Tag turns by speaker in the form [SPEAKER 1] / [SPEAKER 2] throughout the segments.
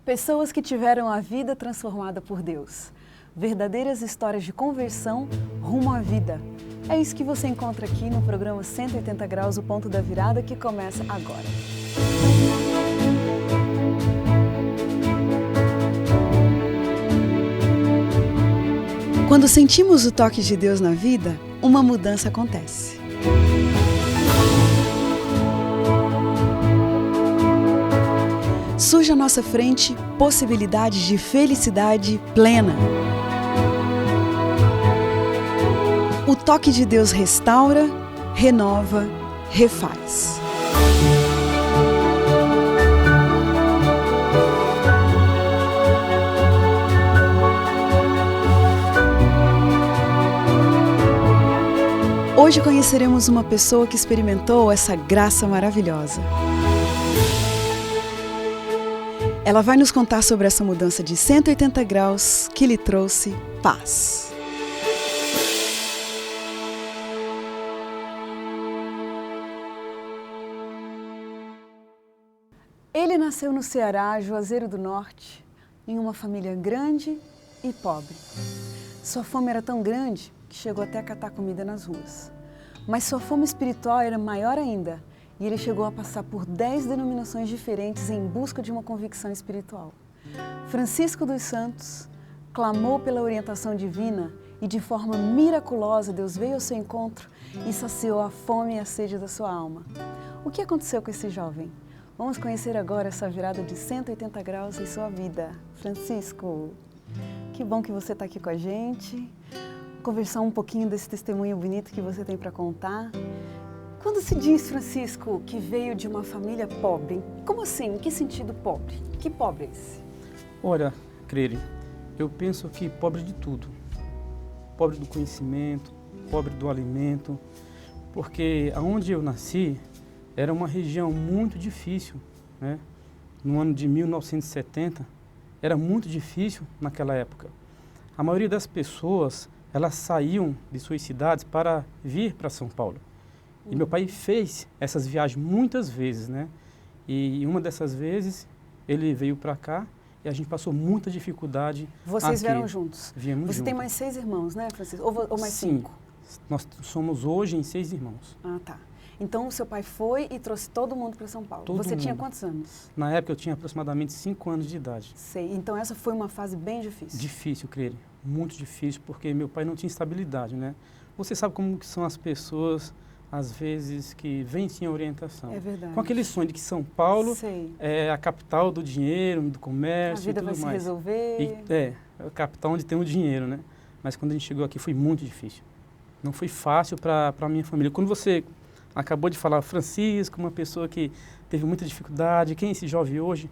[SPEAKER 1] Pessoas que tiveram a vida transformada por Deus. Verdadeiras histórias de conversão rumo à vida. É isso que você encontra aqui no programa 180 Graus, o ponto da virada, que começa agora. Quando sentimos o toque de Deus na vida, uma mudança acontece. Surge à nossa frente possibilidades de felicidade plena. O toque de Deus restaura, renova, refaz. Hoje conheceremos uma pessoa que experimentou essa graça maravilhosa. Ela vai nos contar sobre essa mudança de 180 graus que lhe trouxe paz. Ele nasceu no Ceará, Juazeiro do Norte, em uma família grande e pobre. Sua fome era tão grande que chegou até a catar comida nas ruas. Mas sua fome espiritual era maior ainda. E ele chegou a passar por 10 denominações diferentes em busca de uma convicção espiritual. Francisco dos Santos clamou pela orientação divina e de forma miraculosa Deus veio ao seu encontro e saciou a fome e a sede da sua alma. O que aconteceu com esse jovem? Vamos conhecer agora essa virada de 180 graus em sua vida. Francisco, que bom que você está aqui com a gente. Conversar um pouquinho desse testemunho bonito que você tem para contar. Quando se diz, Francisco, que veio de uma família pobre, como assim? Em que sentido pobre? Que pobre é esse?
[SPEAKER 2] Olha, Creire, eu penso que pobre de tudo. Pobre do conhecimento, pobre do alimento, porque aonde eu nasci era uma região muito difícil, né? No ano de 1970, era muito difícil naquela época. A maioria das pessoas, elas saíam de suas cidades para vir para São Paulo. E meu pai fez essas viagens muitas vezes, né? E uma dessas vezes, ele veio para cá e a gente passou muita dificuldade.
[SPEAKER 1] Vocês vieram juntos?
[SPEAKER 2] Viemos juntos.
[SPEAKER 1] Você tem mais 6 irmãos, né, Francisco? Ou mais
[SPEAKER 2] Sim.
[SPEAKER 1] 5?
[SPEAKER 2] Nós somos hoje em 6 irmãos.
[SPEAKER 1] Ah, tá. Então, o seu pai foi e trouxe todo mundo para São Paulo. Você tinha quantos anos?
[SPEAKER 2] Na época, eu tinha aproximadamente 5 anos de idade.
[SPEAKER 1] Sei. Então, essa foi uma fase bem difícil.
[SPEAKER 2] Difícil, Creire. Muito difícil, porque meu pai não tinha estabilidade, né? Você sabe como que são as pessoas, às vezes, que vêm sem orientação.
[SPEAKER 1] É verdade.
[SPEAKER 2] Com aquele sonho de que São Paulo é a capital do dinheiro, do comércio e tudo mais.
[SPEAKER 1] A vida vai se resolver.
[SPEAKER 2] É a capital onde tem o dinheiro, né? Mas quando a gente chegou aqui foi muito difícil. Não foi fácil para a minha família. Quando você acabou de falar, Francisco, uma pessoa que teve muita dificuldade, quem é esse jovem hoje?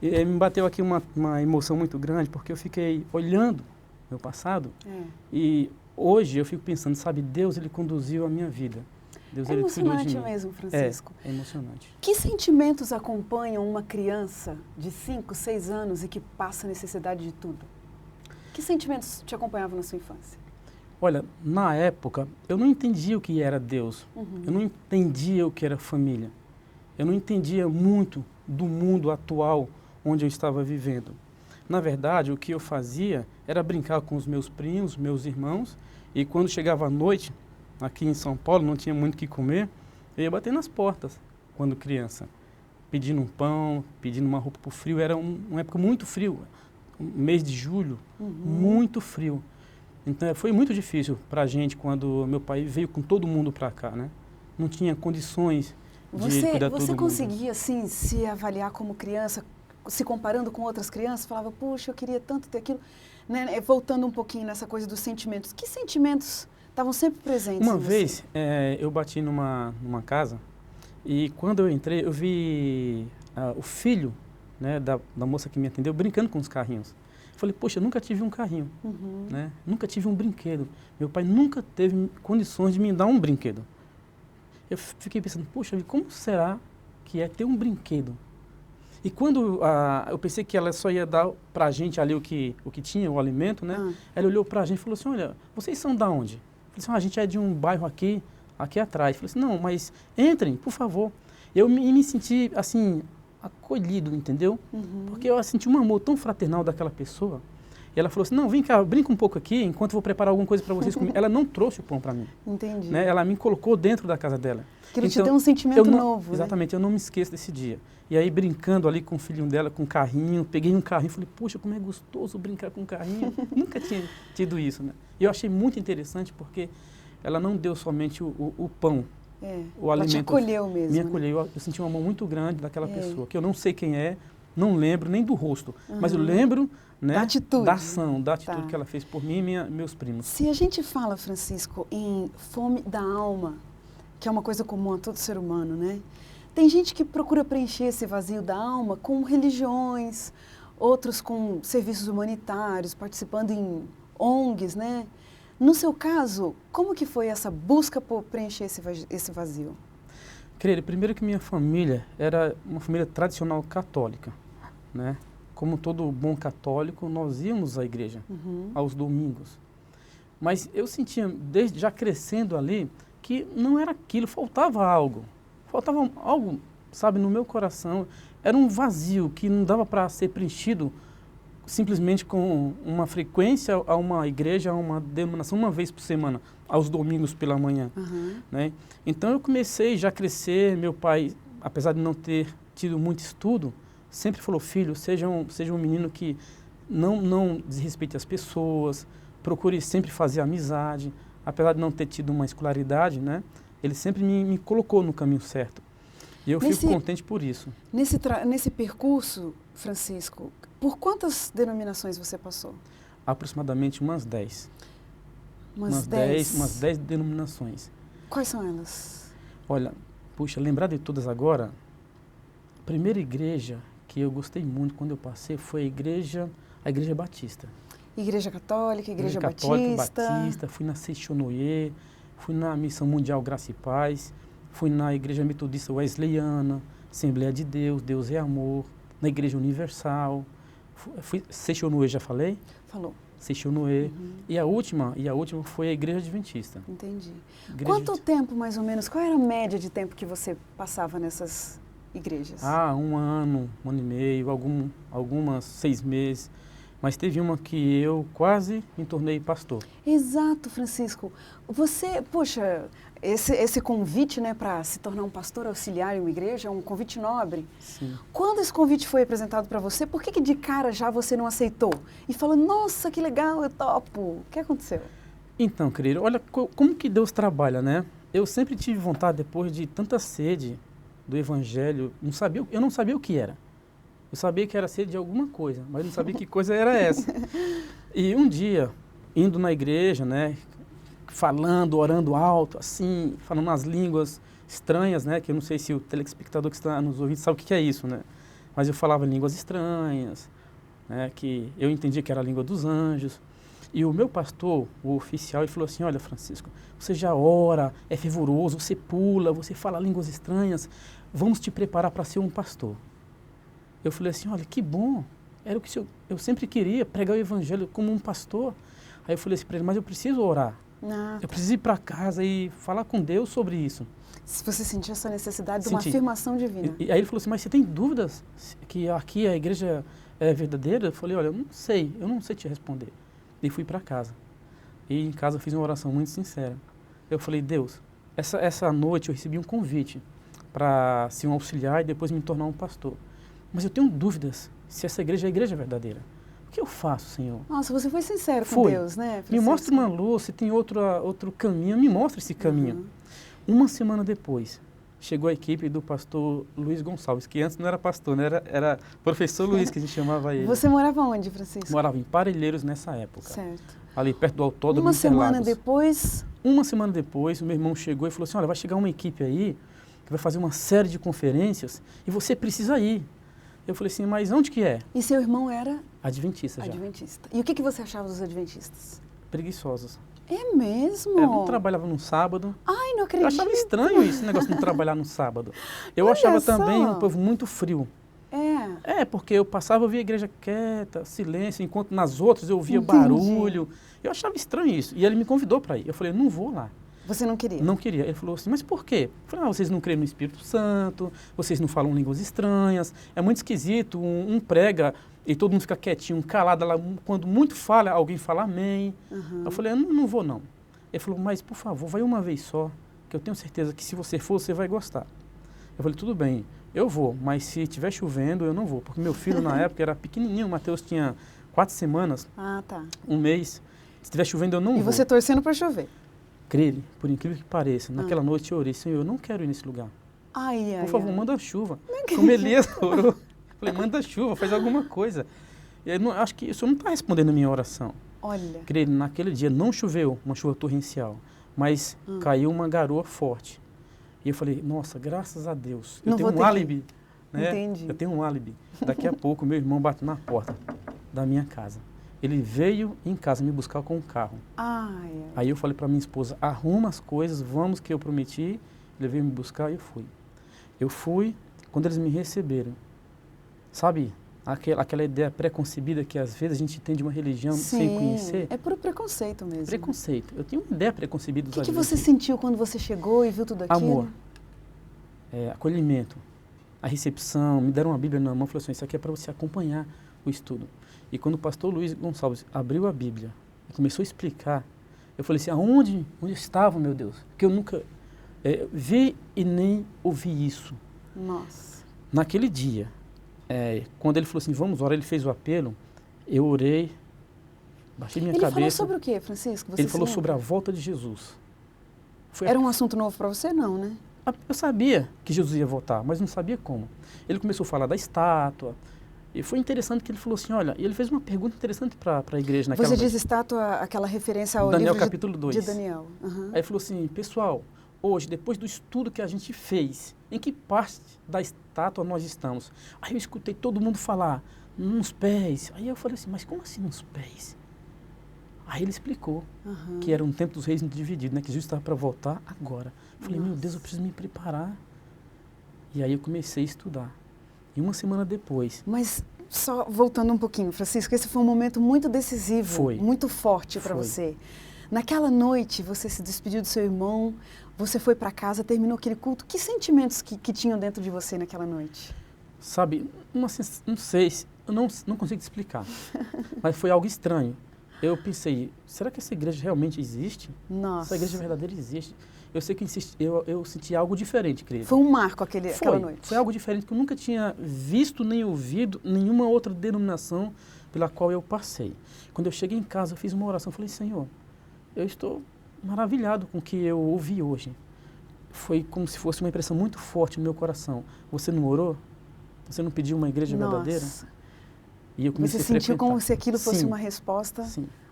[SPEAKER 2] Me bateu aqui uma emoção muito grande, porque eu fiquei olhando meu passado e hoje eu fico pensando, sabe, Deus, Ele conduziu a minha vida. Deus,
[SPEAKER 1] é
[SPEAKER 2] Ele cuidou de mim.
[SPEAKER 1] emocionante mesmo, Francisco.
[SPEAKER 2] É emocionante.
[SPEAKER 1] Que sentimentos acompanham uma criança de 5, 6 anos e que passa necessidade de tudo? Que sentimentos te acompanhavam na sua infância?
[SPEAKER 2] Olha, na época, eu não entendia o que era Deus. Eu não entendia o que era família. Eu não entendia muito do mundo atual onde eu estava vivendo. Na verdade, o que eu fazia era brincar com os meus primos, meus irmãos, e quando chegava a noite, aqui em São Paulo, não tinha muito o que comer, eu ia bater nas portas, quando criança, pedindo um pão, pedindo uma roupa para o frio. Era uma época muito frio, mês de julho, muito frio. Então, foi muito difícil para a gente quando meu pai veio com todo mundo para cá, né? Não tinha condições de cuidar de todo mundo.
[SPEAKER 1] Você conseguia, assim, se avaliar como criança, se comparando com outras crianças? Falava, puxa, eu queria tanto ter aquilo. Né? Voltando um pouquinho nessa coisa dos sentimentos. Que sentimentos estavam sempre presentes?
[SPEAKER 2] Uma vez, eu bati numa casa e quando eu entrei, eu vi o filho, né, da moça que me atendeu brincando com os carrinhos. Falei, poxa, eu nunca tive um carrinho, né? Nunca tive um brinquedo. Meu pai nunca teve condições de me dar um brinquedo. Eu fiquei pensando, poxa, como será que é ter um brinquedo? E quando eu pensei que ela só ia dar para a gente ali o que tinha, o alimento, né? Ela olhou para a gente e falou assim, olha, vocês são da onde? Eu falei assim, a gente é de um bairro aqui atrás. Eu falei assim, não, mas entrem, por favor. Eu me senti, assim, acolhido, entendeu? Porque eu senti um amor tão fraternal daquela pessoa. E ela falou assim, não, vem cá, brinca um pouco aqui, enquanto eu vou preparar alguma coisa para vocês comer. Ela não trouxe o pão para mim.
[SPEAKER 1] Entendi.
[SPEAKER 2] Né? Ela me colocou dentro da casa dela.
[SPEAKER 1] Aquilo te deu um sentimento novo,
[SPEAKER 2] exatamente, eu não me esqueço desse dia. E aí, brincando ali com o filhinho dela, com um carrinho, peguei um carrinho e falei, poxa, como é gostoso brincar com um carrinho. Nunca tinha tido isso, né? E eu achei muito interessante porque ela não deu somente o pão, o alimento.
[SPEAKER 1] Ela te acolheu mesmo.
[SPEAKER 2] Me acolheu. Eu senti um amor muito grande daquela pessoa, que eu não sei quem é, não lembro nem do rosto, mas eu lembro, né,
[SPEAKER 1] da atitude,
[SPEAKER 2] da ação, da atitude que ela fez por mim e meus primos.
[SPEAKER 1] Se a gente fala, Francisco, em fome da alma, que é uma coisa comum a todo ser humano, né? Tem gente que procura preencher esse vazio da alma com religiões, outros com serviços humanitários, participando em ONGs, né? No seu caso, como que foi essa busca por preencher esse vazio?
[SPEAKER 2] Querido, primeiro que minha família era uma família tradicional católica, né? Como todo bom católico, nós íamos à igreja aos domingos. Mas eu sentia, desde já crescendo ali, que não era aquilo, faltava algo, sabe, no meu coração. Era um vazio que não dava para ser preenchido simplesmente com uma frequência a uma igreja, a uma denominação, uma vez por semana, aos domingos pela manhã. Né? Então eu comecei já a crescer, meu pai, apesar de não ter tido muito estudo, sempre falou, filho, seja um menino que não desrespeite as pessoas, procure sempre fazer amizade, apesar de não ter tido uma escolaridade, né? Ele sempre me colocou no caminho certo. E eu fico contente por isso.
[SPEAKER 1] Nesse percurso, Francisco, por quantas denominações você passou?
[SPEAKER 2] Aproximadamente umas 10.
[SPEAKER 1] Umas 10?
[SPEAKER 2] Umas 10 denominações.
[SPEAKER 1] Quais são elas?
[SPEAKER 2] Olha, puxa, lembrar de todas agora, a primeira igreja que eu gostei muito quando eu passei foi a igreja Batista.
[SPEAKER 1] Igreja Católica, Igreja
[SPEAKER 2] Batista, fui na Seixonoye, fui na Missão Mundial Graça e Paz, fui na Igreja Metodista Wesleyana, Assembleia de Deus, Deus é Amor, na Igreja Universal, Seixonoye, já falei?
[SPEAKER 1] Falou.
[SPEAKER 2] Seixonoye. E a última foi a Igreja Adventista.
[SPEAKER 1] Entendi. Quanto tempo, mais ou menos, qual era a média de tempo que você passava nessas igrejas?
[SPEAKER 2] Um ano e meio, algumas 6 meses. Mas teve uma que eu quase me tornei pastor.
[SPEAKER 1] Exato, Francisco. Você, poxa, esse convite, né, para se tornar um pastor auxiliar em uma igreja é um convite nobre.
[SPEAKER 2] Sim.
[SPEAKER 1] Quando esse convite foi apresentado para você, por que de cara já você não aceitou? E falou, nossa, que legal, eu topo. O que aconteceu?
[SPEAKER 2] Então, querido, olha como que Deus trabalha, né? Eu sempre tive vontade, depois de tanta sede do Evangelho, eu não sabia o que era. Eu sabia que era sede de alguma coisa, mas não sabia que coisa era essa. E um dia, indo na igreja, né, falando, orando alto, assim, falando nas línguas estranhas, né, que eu não sei se o telespectador que está nos ouvindo sabe o que é isso, né? Mas eu falava línguas estranhas, né, que eu entendia que era a língua dos anjos. E o meu pastor, o oficial, ele falou assim, olha, Francisco, você já ora, é fervoroso, você pula, você fala línguas estranhas, vamos te preparar para ser um pastor. Eu falei assim, olha, que bom, era o que eu sempre queria, pregar o evangelho como um pastor. Aí eu falei assim para ele, mas eu preciso orar, eu preciso ir para casa e falar com Deus sobre isso.
[SPEAKER 1] Se você sentiu essa necessidade de uma afirmação divina.
[SPEAKER 2] E aí ele falou assim, mas você tem dúvidas que aqui a igreja é verdadeira? Eu falei, olha, eu não sei te responder. E fui para casa. E em casa eu fiz uma oração muito sincera. Eu falei, Deus, essa noite eu recebi um convite para ser um auxiliar e depois me tornar um pastor. Mas eu tenho dúvidas se essa igreja é a igreja verdadeira. O que eu faço, Senhor? Nossa,
[SPEAKER 1] você foi sincero com Deus, né, Francisco?
[SPEAKER 2] Me mostra uma luz, se tem outro caminho, me mostra esse caminho. Uma semana depois, chegou a equipe do pastor Luiz Gonçalves, que antes não era pastor, né? Era professor Luiz, que a gente chamava ele.
[SPEAKER 1] Você morava onde, Francisco?
[SPEAKER 2] Morava em Parelheiros nessa época.
[SPEAKER 1] Certo.
[SPEAKER 2] Ali perto do Autódromo
[SPEAKER 1] Uma semana depois?
[SPEAKER 2] Uma semana depois, o meu irmão chegou e falou assim, olha, vai chegar uma equipe aí, que vai fazer uma série de conferências, e você precisa ir. Eu falei assim, mas onde que é?
[SPEAKER 1] E seu irmão era?
[SPEAKER 2] Adventista já.
[SPEAKER 1] Adventista. E o que você achava dos adventistas?
[SPEAKER 2] Preguiçosos.
[SPEAKER 1] É mesmo?
[SPEAKER 2] Não trabalhava no sábado.
[SPEAKER 1] Ai, não acredito.
[SPEAKER 2] Eu achava estranho esse negócio de não trabalhar no sábado. Eu achava também um povo muito frio. Porque eu passava, eu via a igreja quieta, silêncio, enquanto nas outras eu ouvia barulho. Eu achava estranho isso. E ele me convidou para ir. Eu falei, não vou lá.
[SPEAKER 1] Você não queria?
[SPEAKER 2] Não queria. Ele falou assim, mas por quê? Eu falei, vocês não creem no Espírito Santo, vocês não falam línguas estranhas, é muito esquisito, um prega e todo mundo fica quietinho, calado, lá, quando muito fala, alguém fala amém. Eu falei, eu não vou não. Ele falou, mas por favor, vai uma vez só, que eu tenho certeza que se você for, você vai gostar. Eu falei, tudo bem, eu vou, mas se estiver chovendo, eu não vou, porque meu filho na época era pequenininho, o Mateus tinha 4 semanas, um mês, se estiver chovendo, eu não vou.
[SPEAKER 1] E você torcendo para chover?
[SPEAKER 2] Crele, por incrível que pareça, naquela noite eu orei, Senhor, eu não quero ir nesse lugar. Por favor, manda chuva. Como Elias orou, falei, manda chuva, faz alguma coisa. E aí, acho que o Senhor não está respondendo a minha oração.
[SPEAKER 1] Olha.
[SPEAKER 2] Crele, naquele dia não choveu, uma chuva torrencial, mas caiu uma garoa forte. E eu falei, nossa, graças a Deus, eu tenho um álibi. Né?
[SPEAKER 1] Entendi.
[SPEAKER 2] Eu tenho um álibi. Daqui a pouco, meu irmão bate na porta da minha casa. Ele veio em casa me buscar com o carro. Aí eu falei para minha esposa, arruma as coisas, vamos que eu prometi. Ele veio me buscar e eu fui. Eu fui, quando eles me receberam, sabe, aquela ideia preconcebida que às vezes a gente tem de uma religião sem conhecer.
[SPEAKER 1] É puro preconceito mesmo.
[SPEAKER 2] Preconceito. Eu tinha uma ideia preconcebida.
[SPEAKER 1] O que você sentiu quando você chegou e viu tudo aquilo?
[SPEAKER 2] Amor, acolhimento, a recepção, me deram uma Bíblia na mão e falaram assim, isso aqui é para você acompanhar o estudo. E quando o pastor Luiz Gonçalves abriu a Bíblia e começou a explicar, eu falei assim, onde eu estava, meu Deus? Que eu nunca vi e nem ouvi isso.
[SPEAKER 1] Nossa.
[SPEAKER 2] Naquele dia, quando ele falou assim, vamos orar, ele fez o apelo, eu orei, baixei minha cabeça.
[SPEAKER 1] Ele falou sobre o quê, Francisco?
[SPEAKER 2] Ele falou sobre a volta de Jesus.
[SPEAKER 1] Era um assunto novo para você, não, né?
[SPEAKER 2] Eu sabia que Jesus ia voltar, mas não sabia como. Ele começou a falar da estátua. E foi interessante que ele falou assim, olha, e ele fez uma pergunta interessante para a igreja naquela
[SPEAKER 1] Você diz estátua, aquela referência ao
[SPEAKER 2] Daniel,
[SPEAKER 1] livro
[SPEAKER 2] capítulo 2.
[SPEAKER 1] de Daniel.
[SPEAKER 2] Aí ele falou assim, pessoal, hoje, depois do estudo que a gente fez, em que parte da estátua nós estamos? Aí eu escutei todo mundo falar, nos pés. Aí eu falei assim, mas como assim nos pés? Aí ele explicou que era um tempo dos reis dividido, né? Que Jesus estava para voltar agora. Eu falei, meu Deus, eu preciso me preparar. E aí eu comecei a estudar. E uma semana depois...
[SPEAKER 1] Mas só voltando um pouquinho, Francisco, esse foi um momento muito decisivo, muito forte para você. Naquela noite, você se despediu do seu irmão, você foi para casa, terminou aquele culto. Que sentimentos que tinham dentro de você naquela noite?
[SPEAKER 2] Sabe, não sei, eu não consigo te explicar, mas foi algo estranho. Eu pensei, será que essa igreja realmente existe?
[SPEAKER 1] Nossa.
[SPEAKER 2] Essa igreja verdadeira existe? Eu sei que eu senti algo diferente, querido.
[SPEAKER 1] Foi um marco aquela noite?
[SPEAKER 2] Foi algo diferente que eu nunca tinha visto nem ouvido nenhuma outra denominação pela qual eu passei. Quando eu cheguei em casa, eu fiz uma oração, falei, Senhor, eu estou maravilhado com o que eu ouvi hoje. Foi como se fosse uma impressão muito forte no meu coração. Você não orou? Você não pediu uma igreja verdadeira? E eu comecei
[SPEAKER 1] Você sentiu como se aquilo fosse uma resposta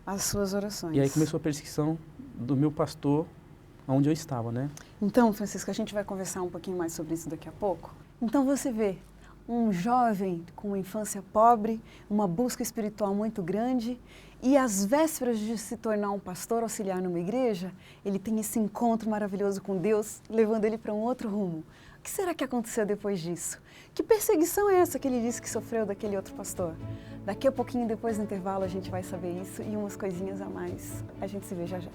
[SPEAKER 1] às suas orações?
[SPEAKER 2] E aí começou a perseguição do meu pastor, onde eu estava, né?
[SPEAKER 1] Então, Francisco, a gente vai conversar um pouquinho mais sobre isso daqui a pouco. Então você vê, um jovem com uma infância pobre, uma busca espiritual muito grande, e às vésperas de se tornar um pastor auxiliar numa igreja, ele tem esse encontro maravilhoso com Deus, levando ele para um outro rumo. O que será que aconteceu depois disso? Que perseguição é essa que ele disse que sofreu daquele outro pastor? Daqui a pouquinho, depois do intervalo, a gente vai saber isso e umas coisinhas a mais. A gente se vê já já.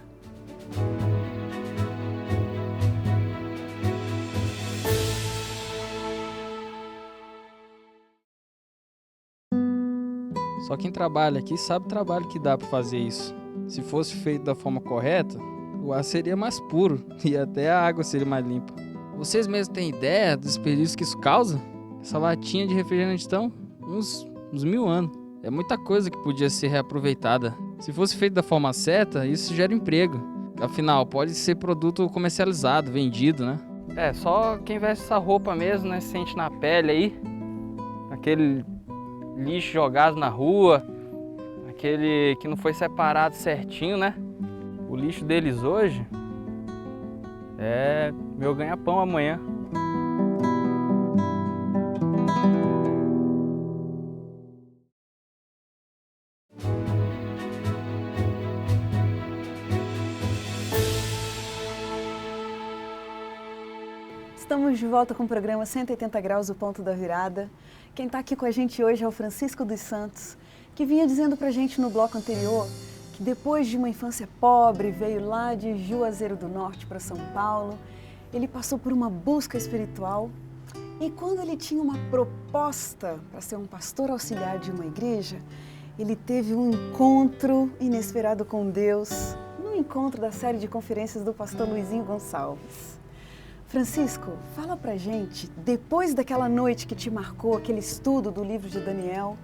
[SPEAKER 3] Só quem trabalha aqui sabe o trabalho que dá para fazer isso. Se fosse feito da forma correta, o ar seria mais puro e até a água seria mais limpa. Vocês mesmos têm ideia dos desperdícios que isso causa? Essa latinha de refrigerante estão uns 1000 anos. É muita coisa que podia ser reaproveitada. Se fosse feito da forma certa, isso gera emprego. Afinal, pode ser produto comercializado, vendido, né? Só quem veste essa roupa mesmo, né? Sente na pele aí. Aquele lixo jogado na rua. Aquele que não foi separado certinho, né? O lixo deles hoje é meu ganha-pão amanhã.
[SPEAKER 1] Estamos de volta com o programa 180 Graus, o Ponto da Virada. Quem está aqui com a gente hoje é o Francisco dos Santos, que vinha dizendo para a gente no bloco anterior que depois de uma infância pobre, veio lá de Juazeiro do Norte para São Paulo. Ele passou por uma busca espiritual e quando ele tinha uma proposta para ser um pastor auxiliar de uma igreja, ele teve um encontro inesperado com Deus, no encontro da série de conferências do pastor Luizinho Gonçalves. Francisco, fala pra gente, depois daquela noite que te marcou, aquele estudo do livro de Daniel,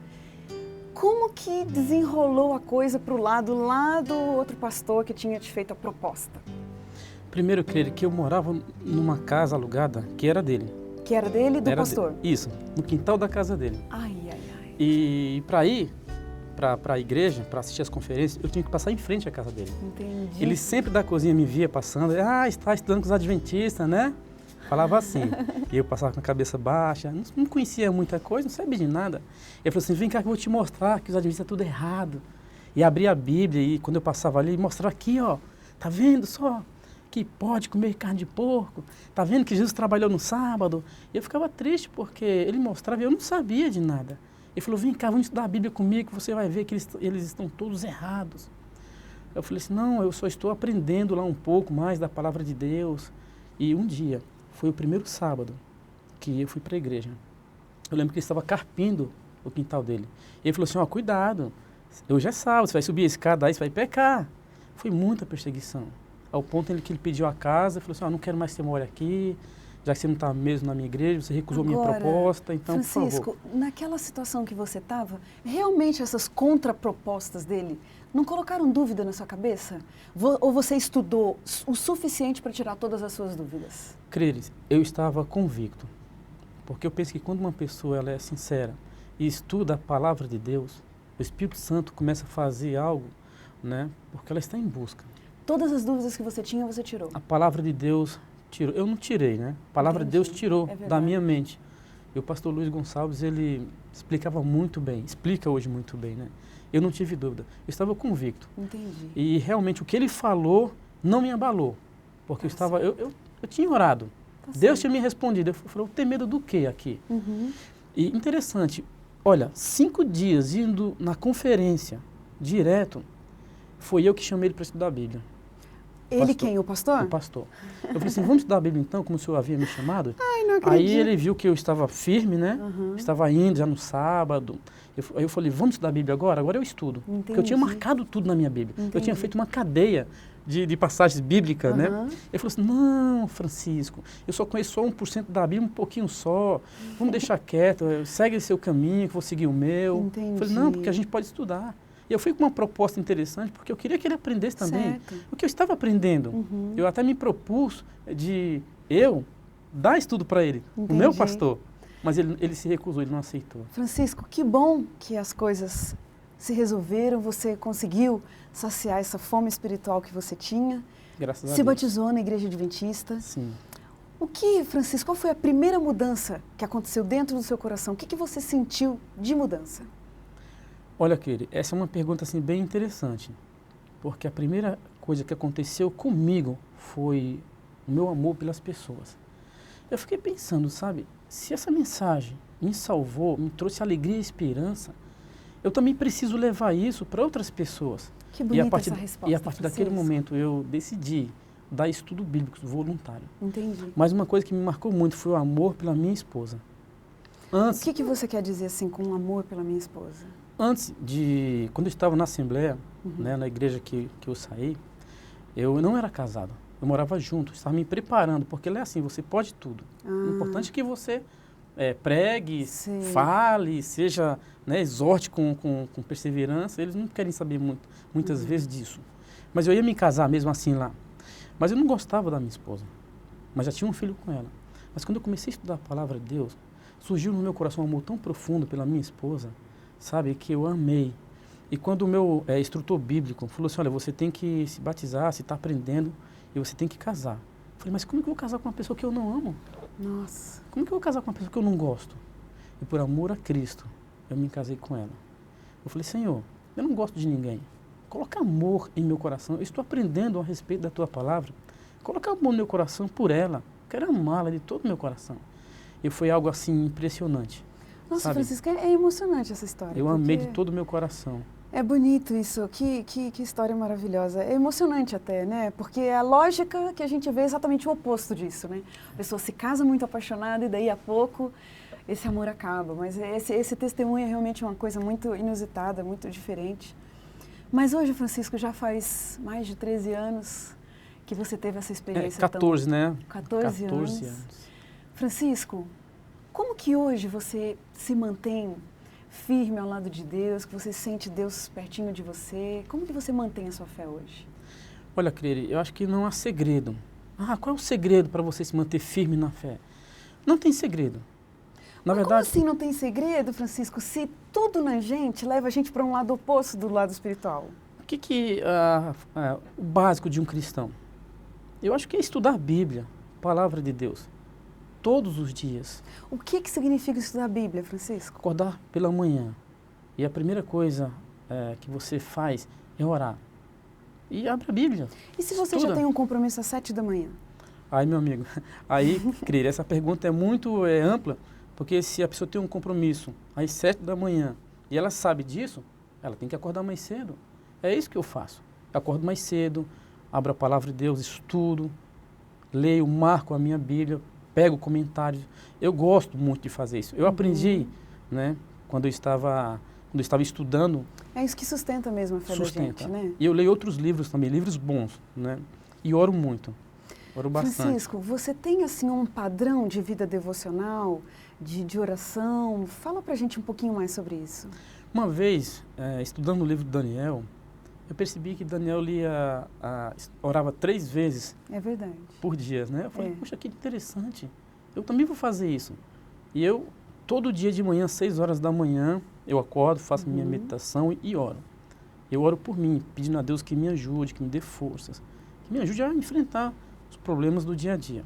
[SPEAKER 1] como que desenrolou a coisa para o lado lá do outro pastor que tinha te feito a proposta?
[SPEAKER 2] Primeiro, creio que eu morava numa casa alugada que era dele.
[SPEAKER 1] Que era dele, do
[SPEAKER 2] Era
[SPEAKER 1] pastor?
[SPEAKER 2] Isso, no quintal da casa dele.
[SPEAKER 1] Ai, ai, ai.
[SPEAKER 2] E para ir para a igreja, para assistir as conferências, eu tinha que passar em frente à casa dele.
[SPEAKER 1] Entendi.
[SPEAKER 2] Ele sempre da cozinha me via passando, está estudando com os adventistas, né? Falava assim. E eu passava com a cabeça baixa, não conhecia muita coisa, não sabia de nada. Ele falou assim, vem cá que eu vou te mostrar que os adventistas é tudo errado. E abria a Bíblia e quando eu passava ali, mostrava aqui, ó, tá vendo só? Que pode comer carne de porco, tá vendo que Jesus trabalhou no sábado? E eu ficava triste porque ele mostrava e eu não sabia de nada. Ele falou, vem cá, vamos estudar a Bíblia comigo, que você vai ver que eles estão todos errados. Eu falei assim, não, eu só estou aprendendo lá um pouco mais da palavra de Deus. E um dia, foi o primeiro sábado que eu fui para a igreja. Eu lembro que ele estava carpindo o quintal dele. E ele falou assim, ó, cuidado, hoje é sábado, você vai subir a escada aí, você vai pecar. Foi muita perseguição. Ao ponto em que ele pediu a casa, falou assim, ó, não quero mais que você more aqui, já que você não está mesmo na minha igreja, você recusou minha proposta, então,
[SPEAKER 1] Francisco,
[SPEAKER 2] por favor.
[SPEAKER 1] naquela situação que você estava, realmente essas contrapropostas dele não colocaram dúvida na sua cabeça? Ou você estudou o suficiente para tirar todas as suas dúvidas?
[SPEAKER 2] Creres, eu estava convicto, porque eu penso que quando uma pessoa ela é sincera e estuda a palavra de Deus, o Espírito Santo começa a fazer algo, né, porque ela está em busca.
[SPEAKER 1] Todas as dúvidas que você tinha, você tirou?
[SPEAKER 2] A palavra de Deus tirou. Eu não tirei, né? A palavra de Deus tirou da minha mente. E o pastor Luiz Gonçalves, ele explicava muito bem, explica hoje muito bem, né? Eu não tive dúvida. Eu estava convicto.
[SPEAKER 1] Entendi.
[SPEAKER 2] E realmente o que ele falou não me abalou. Porque eu tinha orado. Deus tinha me respondido. Eu falei, eu tenho medo do quê aqui?
[SPEAKER 1] Uhum.
[SPEAKER 2] E interessante, olha, 5 dias indo na conferência, direto, foi eu que chamei ele para estudar a Bíblia.
[SPEAKER 1] Ele
[SPEAKER 2] pastor,
[SPEAKER 1] quem? O pastor?
[SPEAKER 2] O pastor. Eu falei assim, vamos estudar a Bíblia então, como o senhor havia me chamado?
[SPEAKER 1] Ai, não acredito.
[SPEAKER 2] Aí ele viu que eu estava firme, né?
[SPEAKER 1] Uhum.
[SPEAKER 2] Estava indo já no sábado. Aí eu falei, vamos estudar a Bíblia agora? Agora eu estudo.
[SPEAKER 1] Entendi.
[SPEAKER 2] Porque eu tinha marcado tudo na minha Bíblia.
[SPEAKER 1] Entendi.
[SPEAKER 2] Eu tinha feito uma cadeia de passagens bíblicas, né?
[SPEAKER 1] Uhum.
[SPEAKER 2] Ele falou assim, não, Francisco, eu só conheço só 1% da Bíblia, um pouquinho só. Vamos deixar quieto, segue o seu caminho, que eu vou seguir o meu.
[SPEAKER 1] Entendi.
[SPEAKER 2] Eu falei, não, porque a gente pode estudar. E eu fui com uma proposta interessante, porque eu queria que ele aprendesse também
[SPEAKER 1] Certo.
[SPEAKER 2] o que eu estava aprendendo.
[SPEAKER 1] Uhum.
[SPEAKER 2] Eu até me propus de dar estudo para ele, o meu
[SPEAKER 1] Entendi.
[SPEAKER 2] pastor. Mas ele se recusou, ele não aceitou.
[SPEAKER 1] Francisco, que bom que as coisas se resolveram, você conseguiu saciar essa fome espiritual que você tinha,
[SPEAKER 2] Graças a
[SPEAKER 1] se
[SPEAKER 2] Deus.
[SPEAKER 1] batizou na igreja adventista.
[SPEAKER 2] Sim.
[SPEAKER 1] Francisco, qual foi a primeira mudança que aconteceu dentro do seu coração? O que você sentiu de mudança?
[SPEAKER 2] Olha, querido, essa é uma pergunta assim, bem interessante. Porque a primeira coisa que aconteceu comigo foi o meu amor pelas pessoas. Eu fiquei pensando, sabe, se essa mensagem me salvou, me trouxe alegria e esperança, eu também preciso levar isso para outras pessoas.
[SPEAKER 1] Que bonita
[SPEAKER 2] essa
[SPEAKER 1] resposta,
[SPEAKER 2] E a partir daquele
[SPEAKER 1] Francisco.
[SPEAKER 2] momento eu decidi dar estudo bíblico voluntário.
[SPEAKER 1] Entendi.
[SPEAKER 2] Mas uma coisa que me marcou muito foi o amor pela minha esposa.
[SPEAKER 1] O que você quer dizer assim com amor pela minha esposa?
[SPEAKER 2] Quando eu estava na Assembleia, né, na igreja que eu saí, eu não era casado. Eu morava junto, estava me preparando, porque ela é assim, você pode tudo. O importante é que você pregue,
[SPEAKER 1] Sim.
[SPEAKER 2] fale, seja, né, exorte com perseverança. Eles não querem saber muitas vezes disso. Mas eu ia me casar mesmo assim lá. Mas eu não gostava da minha esposa, mas já tinha um filho com ela. Mas quando eu comecei a estudar a palavra de Deus, surgiu no meu coração um amor tão profundo pela minha esposa, sabe, que eu amei. E quando o meu instrutor bíblico falou assim, olha, você tem que se batizar, você está aprendendo, e você tem que casar. Eu falei, mas como que eu vou casar com uma pessoa que eu não amo?
[SPEAKER 1] Nossa.
[SPEAKER 2] Como que eu vou casar com uma pessoa que eu não gosto? E por amor a Cristo, eu me casei com ela. Eu falei, Senhor, eu não gosto de ninguém. Coloca amor em meu coração. Eu estou aprendendo a respeito da Tua palavra. Coloca amor no meu coração por ela. Quero amá-la de todo o meu coração. E foi algo assim impressionante.
[SPEAKER 1] Nossa,
[SPEAKER 2] sabe?
[SPEAKER 1] Francisco, é emocionante essa história.
[SPEAKER 2] Eu amei de
[SPEAKER 1] porque
[SPEAKER 2] todo o meu coração.
[SPEAKER 1] É bonito isso, que história maravilhosa. É emocionante até, né? Porque a lógica que a gente vê é exatamente o oposto disso, né? A pessoa se casa muito apaixonada e daí a pouco esse amor acaba. Mas esse testemunho é realmente uma coisa muito inusitada, muito diferente. Mas hoje, Francisco, já faz mais de 13 anos que você teve essa experiência
[SPEAKER 2] 14, né?
[SPEAKER 1] 14
[SPEAKER 2] 14
[SPEAKER 1] anos. Francisco, como que hoje você se mantém firme ao lado de Deus, que você sente Deus pertinho de você? Como que você mantém a sua fé hoje?
[SPEAKER 2] Olha, Creire, eu acho que não há segredo. Qual é o segredo para você se manter firme na fé? Não tem segredo. Na
[SPEAKER 1] Mas
[SPEAKER 2] verdade,
[SPEAKER 1] como assim não tem segredo, Francisco, se tudo na gente leva a gente para um lado oposto do lado espiritual?
[SPEAKER 2] o que o básico de um cristão? Eu acho que é estudar a Bíblia, a palavra de Deus, todos os dias.
[SPEAKER 1] O que significa estudar a Bíblia, Francisco?
[SPEAKER 2] Acordar pela manhã. E a primeira coisa que você faz é orar. E abre a Bíblia.
[SPEAKER 1] E se você
[SPEAKER 2] estuda.
[SPEAKER 1] já tem um compromisso às 7 da manhã?
[SPEAKER 2] Aí, meu amigo, aí, Creire, essa pergunta é muito ampla, porque se a pessoa tem um compromisso às 7 da manhã e ela sabe disso, ela tem que acordar mais cedo. É isso que eu faço. Eu acordo mais cedo, abro a palavra de Deus, estudo, leio, marco a minha Bíblia, pego comentários. Eu gosto muito de fazer isso. Eu aprendi, né, quando eu estava estudando.
[SPEAKER 1] É isso que sustenta mesmo a fé da gente, né?
[SPEAKER 2] E eu leio outros livros também, livros bons, né? E oro muito. Oro bastante.
[SPEAKER 1] Francisco, você tem assim um padrão de vida devocional, de oração? Fala pra gente um pouquinho mais sobre isso.
[SPEAKER 2] Uma vez, estudando o livro de Daniel, eu percebi que Daniel orava 3 vezes
[SPEAKER 1] É verdade.
[SPEAKER 2] por dia, né? Eu falei, poxa, que interessante. Eu também vou fazer isso. E eu, todo dia de manhã, 6 horas da manhã, eu acordo, faço minha meditação e oro. Eu oro por mim, pedindo a Deus que me ajude, que me dê forças, que me ajude a enfrentar os problemas do dia a dia.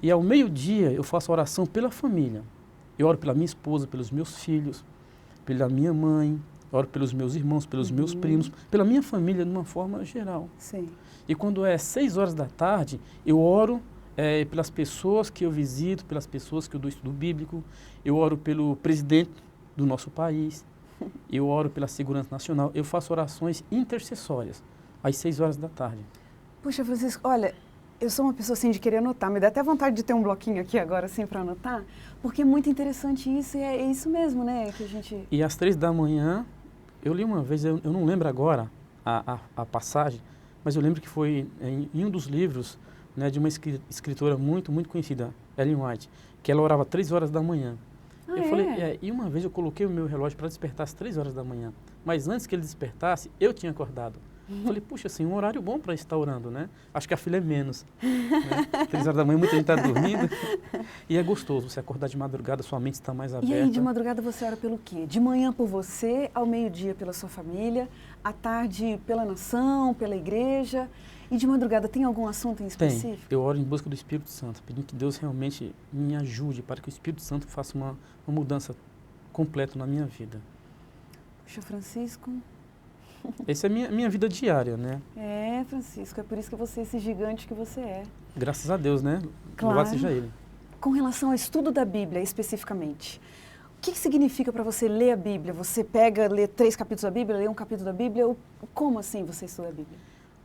[SPEAKER 2] E ao meio-dia, eu faço oração pela família. Eu oro pela minha esposa, pelos meus filhos, pela minha mãe, oro pelos meus irmãos, pelos meus primos, pela minha família de uma forma geral.
[SPEAKER 1] Sim.
[SPEAKER 2] E quando é 6 horas da tarde, eu oro pelas pessoas que eu visito, pelas pessoas que eu dou estudo bíblico, eu oro pelo presidente do nosso país, eu oro pela segurança nacional, eu faço orações intercessórias às 6 horas da tarde.
[SPEAKER 1] Puxa, Francisco, olha, eu sou uma pessoa assim de querer anotar, me dá até vontade de ter um bloquinho aqui agora assim para anotar, porque é muito interessante isso e é isso mesmo, né, que a gente...
[SPEAKER 2] E às 3 da manhã, eu li uma vez, eu não lembro agora a passagem, mas eu lembro que foi em um dos livros, né, de uma escritora muito, muito conhecida, Ellen White, que ela orava 3 horas da manhã. Eu falei, e uma vez eu coloquei o meu relógio para despertar às 3 horas da manhã, mas antes que ele despertasse, eu tinha acordado. Falei, puxa, assim, um horário bom para estar orando, né? Acho que a filha é menos. Né? 3 horas da manhã, muita gente está dormindo. E é gostoso, você acordar de madrugada, sua mente está mais aberta.
[SPEAKER 1] E aí, de madrugada você ora pelo quê? De manhã por você, ao meio-dia pela sua família, à tarde pela nação, pela igreja. E de madrugada tem algum assunto em específico?
[SPEAKER 2] Eu oro em busca do Espírito Santo, pedindo que Deus realmente me ajude para que o Espírito Santo faça uma mudança completa na minha vida.
[SPEAKER 1] Puxa, Francisco...
[SPEAKER 2] Essa é a minha vida diária, né?
[SPEAKER 1] É, Francisco, é por isso que você é esse gigante que você é.
[SPEAKER 2] Graças a Deus, né?
[SPEAKER 1] Claro.
[SPEAKER 2] Louvado seja Ele.
[SPEAKER 1] Com relação ao estudo da Bíblia, especificamente, o que significa para você ler a Bíblia? Você lê 3 capítulos da Bíblia, lê um capítulo da Bíblia? Como assim você estuda a Bíblia?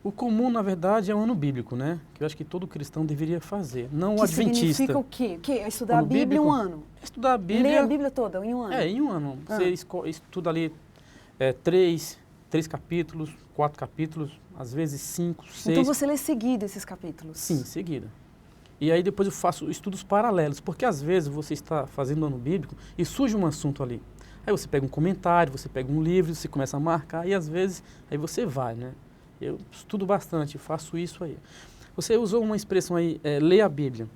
[SPEAKER 2] O comum, na verdade, é o ano bíblico, né? Que eu acho que todo cristão deveria fazer, não o adventista.
[SPEAKER 1] Significa o quê? É estudar a Bíblia
[SPEAKER 2] bíblico,
[SPEAKER 1] um ano?
[SPEAKER 2] Estudar a Bíblia...
[SPEAKER 1] Ler a Bíblia toda em um ano?
[SPEAKER 2] Em um ano. Você estuda ali 3 capítulos, 4 capítulos, às vezes 5, 6.
[SPEAKER 1] Então você lê seguido esses capítulos?
[SPEAKER 2] Sim, seguida. E aí depois eu faço estudos paralelos, porque às vezes você está fazendo ano bíblico e surge um assunto ali. Aí você pega um comentário, você pega um livro, você começa a marcar e às vezes aí você vai, né? Eu estudo bastante, faço isso aí. Você usou uma expressão aí, ler a Bíblia.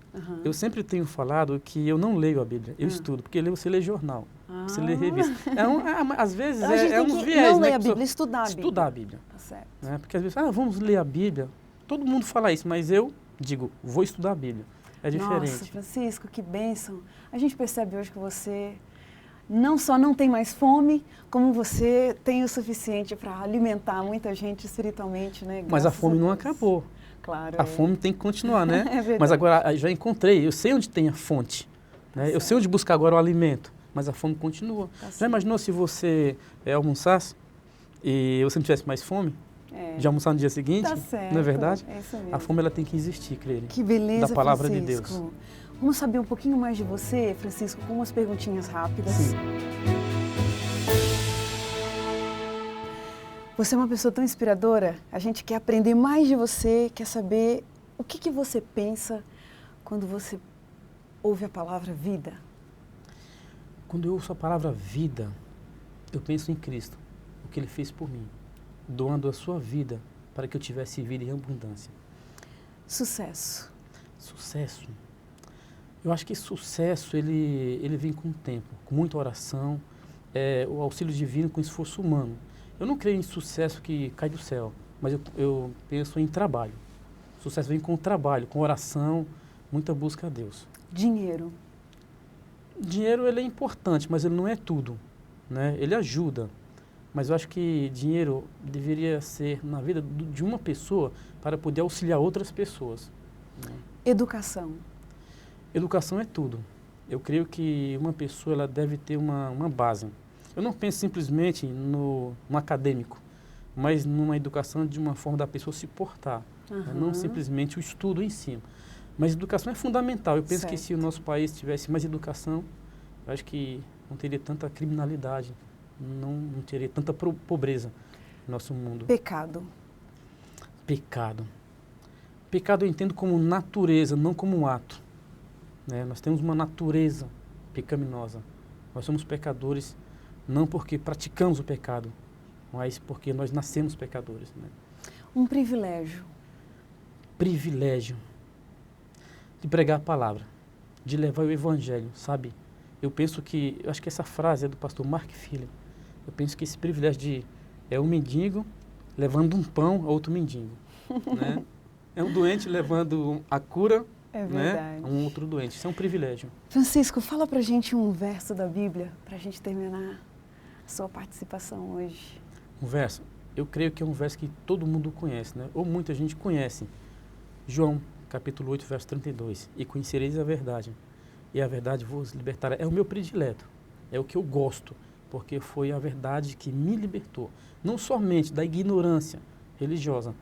[SPEAKER 2] Eu sempre tenho falado que eu não leio a Bíblia, eu estudo, porque você lê jornal, você lê revista. Às vezes é um viés.
[SPEAKER 1] Não
[SPEAKER 2] né,
[SPEAKER 1] ler a Bíblia, estudar a Bíblia.
[SPEAKER 2] Estudar a Bíblia.
[SPEAKER 1] Tá certo.
[SPEAKER 2] Né? Porque às vezes, vamos ler a Bíblia. Todo mundo fala isso, mas eu digo, vou estudar a Bíblia. É diferente.
[SPEAKER 1] Nossa, Francisco, que bênção. A gente percebe hoje que você não só não tem mais fome, como você tem o suficiente para alimentar muita gente espiritualmente, né?
[SPEAKER 2] Mas a fome não acabou.
[SPEAKER 1] Claro.
[SPEAKER 2] A fome tem que continuar, né?
[SPEAKER 1] É verdade.
[SPEAKER 2] Mas agora já encontrei, eu sei onde tem a fonte. Né? Eu sei onde buscar agora o alimento. mas a fome continua.
[SPEAKER 1] Tá
[SPEAKER 2] Já
[SPEAKER 1] certo.
[SPEAKER 2] imaginou se você almoçasse e você não tivesse mais fome
[SPEAKER 1] É.
[SPEAKER 2] de almoçar no dia seguinte?
[SPEAKER 1] Tá certo.
[SPEAKER 2] Não é verdade?
[SPEAKER 1] É isso mesmo.
[SPEAKER 2] A fome ela tem que existir, creio.
[SPEAKER 1] Que beleza,
[SPEAKER 2] Da palavra de
[SPEAKER 1] Francisco.
[SPEAKER 2] Deus.
[SPEAKER 1] Vamos saber um pouquinho mais de você, Francisco, com umas perguntinhas rápidas.
[SPEAKER 2] Sim.
[SPEAKER 1] Você é uma pessoa tão inspiradora, a gente quer aprender mais de você, quer saber o que você pensa quando você ouve a palavra vida.
[SPEAKER 2] Quando eu ouço a palavra vida, eu penso em Cristo, o que Ele fez por mim, doando a sua vida para que eu tivesse vida em abundância.
[SPEAKER 1] Sucesso.
[SPEAKER 2] Sucesso. Eu acho que sucesso ele vem com o tempo, com muita oração, o auxílio divino com esforço humano. Eu não creio em sucesso que cai do céu, mas eu penso em trabalho. Sucesso vem com o trabalho, com oração, muita busca a Deus.
[SPEAKER 1] Dinheiro.
[SPEAKER 2] Dinheiro ele é importante, mas ele não é tudo, né? Ele ajuda, mas eu acho que dinheiro deveria ser na vida de uma pessoa para poder auxiliar outras pessoas, né?
[SPEAKER 1] Educação.
[SPEAKER 2] Educação é tudo. Eu creio que uma pessoa ela deve ter uma base. Eu não penso simplesmente no acadêmico, mas numa educação de uma forma da pessoa se portar, né? Não simplesmente o estudo em si. Mas educação é fundamental. Eu penso que se o nosso país tivesse mais educação, eu acho que não teria tanta criminalidade, não teria tanta pobreza no nosso mundo.
[SPEAKER 1] Pecado.
[SPEAKER 2] Pecado. Pecado eu entendo como natureza, não como um ato, né? Nós temos uma natureza pecaminosa. Nós somos pecadores não porque praticamos o pecado, mas porque nós nascemos pecadores, né?
[SPEAKER 1] Um privilégio.
[SPEAKER 2] Privilégio de pregar a palavra, de levar o evangelho, sabe? Eu acho que essa frase é do pastor Mark Phillips. Eu penso que esse privilégio é um mendigo levando um pão a outro mendigo, né? É um doente levando a cura, né, a um outro doente. Isso é um privilégio.
[SPEAKER 1] Francisco, fala pra gente um verso da Bíblia pra gente terminar a sua participação hoje.
[SPEAKER 2] Um verso, eu creio que é um verso que todo mundo conhece, né? Ou muita gente conhece. João, capítulo 8, verso 32. E conhecereis a verdade, e a verdade vos libertará. É o meu predileto, é o que eu gosto, porque foi a verdade que me libertou. Não somente da ignorância religiosa,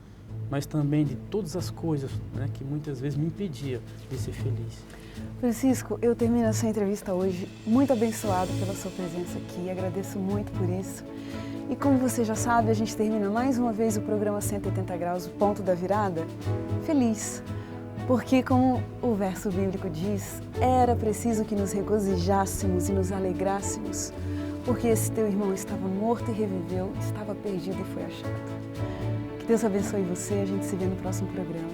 [SPEAKER 2] mas também de todas as coisas, né, que muitas vezes me impedia de ser feliz.
[SPEAKER 1] Francisco, eu termino essa entrevista hoje muito abençoado pela sua presença aqui, agradeço muito por isso. E como você já sabe, a gente termina mais uma vez o programa 180 Graus, o ponto da virada, feliz. Porque, como o verso bíblico diz, era preciso que nos regozijássemos e nos alegrássemos, porque esse teu irmão estava morto e reviveu, estava perdido e foi achado. Que Deus abençoe você, a gente se vê no próximo programa.